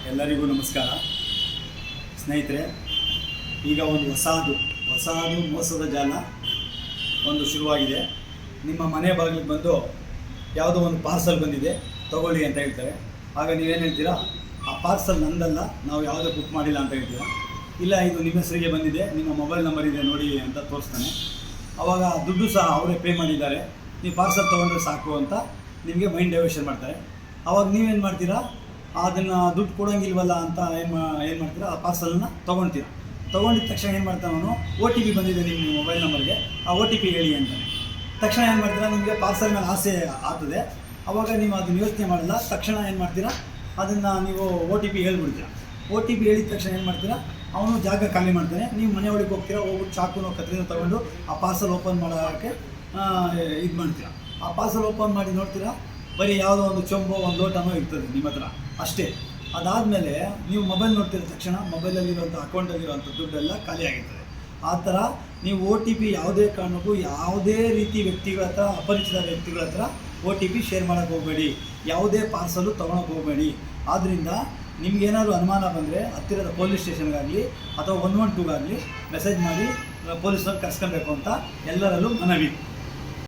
ಎಲ್ಲರಿಗೂ ನಮಸ್ಕಾರ ಸ್ನೇಹಿತರೆ. ಈಗ ಒಂದು ಹೊಸದು ಮೋಸದ ಜಾಲ ಒಂದು ಶುರುವಾಗಿದೆ. ನಿಮ್ಮ ಮನೆ ಬಾಗಿಲಿಗೆ ಬಂದು ಯಾವುದೋ ಒಂದು ಪಾರ್ಸಲ್ ಬಂದಿದೆ ತಗೊಳ್ಳಿ ಅಂತ ಹೇಳ್ತಾರೆ. ಆಗ ನೀವೇನು ಹೇಳ್ತೀರಾ? ಆ ಪಾರ್ಸಲ್ ನಂದಲ್ಲ, ನಾವು ಯಾವುದೇ ಬುಕ್ ಮಾಡಿಲ್ಲ ಅಂತ ಹೇಳ್ತೀರಾ. ಇಲ್ಲ, ಇದು ನಿಮ್ಮ ಹೆಸರಿಗೆ ಬಂದಿದೆ, ನಿಮ್ಮ ಮೊಬೈಲ್ ನಂಬರ್ ಇದೆ ನೋಡಿ ಅಂತ ತೋರಿಸ್ತಾನೆ. ಆವಾಗ ದುಡ್ಡು ಸಹ ಅವರೇ ಪೇ ಮಾಡಿದ್ದಾರೆ, ನೀವು ಪಾರ್ಸಲ್ ತೊಗೊಂಡ್ರೆ ಸಾಕು ಅಂತ ನಿಮಗೆ ಮೈಂಡ್ ಡೈವರ್ಷನ್ ಮಾಡ್ತಾರೆ. ಆವಾಗ ನೀವೇನು ಮಾಡ್ತೀರಾ? ಅದನ್ನು ದುಡ್ಡು ಕೊಡೋಂಗಿಲ್ವಲ್ಲ ಅಂತ ಏನು ಮಾಡ್ತೀರಾ? ಆ ಪಾರ್ಸಲನ್ನು ತೊಗೊಳ್ತೀರಾ. ತೊಗೊಂಡಿದ್ದ ತಕ್ಷಣ ಏನು ಮಾಡ್ತಾನೆ ಅವನು? OTP ಬಂದಿದೆ ನಿಮ್ಮ ಮೊಬೈಲ್ ನಂಬರ್ಗೆ, ಆ OTP ಹೇಳಿ ಅಂತಾನೆ. ತಕ್ಷಣ ಏನು ಮಾಡ್ತೀರಾ? ನಿಮಗೆ ಪಾರ್ಸಲ್ ಮೇಲೆ ಆಸೆ ಆಗ್ತದೆ. ಆವಾಗ ನೀವು ಅದನ್ನು ಯೋಚನೆ ಮಾಡಲ್ಲ, ತಕ್ಷಣ ಏನು ಮಾಡ್ತೀರಾ? ಅದನ್ನು ನೀವು OTP ಹೇಳ್ಬಿಡ್ತೀರಾ. OTP ಹೇಳಿದ ತಕ್ಷಣ ಏನು ಮಾಡ್ತೀರಾ? ಅವನು ಜಾಗ ಖಾಲಿ ಮಾಡ್ತಾನೆ. ನೀವು ಮನೆ ಒಳಗೆ ಹೋಗ್ತೀರಾ, ಹೋಗ್ಬಿಟ್ಟು ಚಾಕುನೋ ಕತ್ರಿನೋ ತೊಗೊಂಡು ಆ ಪಾರ್ಸಲ್ ಓಪನ್ ಮಾಡೋಕ್ಕೆ ಇದು ಮಾಡ್ತೀರಾ. ಆ ಪಾರ್ಸಲ್ ಓಪನ್ ಮಾಡಿ ನೋಡ್ತೀರಾ, ಬರೀ ಯಾವುದೋ ಒಂದು ಚೊಂಬೋ ಒಂದು ಲೋಟನೋ ಇರ್ತದೆ ನಿಮ್ಮ ಹತ್ರ ಅಷ್ಟೇ. ಅದಾದಮೇಲೆ ನೀವು ಮೊಬೈಲ್ ನೋಡ್ತಿರೋ ತಕ್ಷಣ ಮೊಬೈಲಲ್ಲಿರುವಂಥ ಅಕೌಂಟಲ್ಲಿರುವಂಥ ದುಡ್ಡೆಲ್ಲ ಖಾಲಿ ಆಗಿರ್ತದೆ. ಆ ಥರ ನೀವು OTP ಯಾವುದೇ ಕಾರಣಕ್ಕೂ ಯಾವುದೇ ರೀತಿ ವ್ಯಕ್ತಿಗಳ ಹತ್ರ, ಅಪರಿಚಿತ ವ್ಯಕ್ತಿಗಳ ಹತ್ರ OTP ಶೇರ್ ಮಾಡೋಕ್ಕೆ ಹೋಗಬೇಡಿ. ಯಾವುದೇ ಪಾರ್ಸಲು ತೊಗೊಳಕ್ಕೆ ಹೋಗಬೇಡಿ. ಆದ್ದರಿಂದ ನಿಮಗೇನಾದ್ರು ಅನುಮಾನ ಬಂದರೆ ಹತ್ತಿರದ ಪೊಲೀಸ್ ಸ್ಟೇಷನ್ಗಾಗಲಿ ಅಥವಾ 112ಗಾಗಲಿ ಮೆಸೇಜ್ ಮಾಡಿ ಪೊಲೀಸ್ನವ್ರು ಕರ್ಸ್ಕೊಬೇಕು ಅಂತ ಎಲ್ಲರಲ್ಲೂ ಮನವಿ.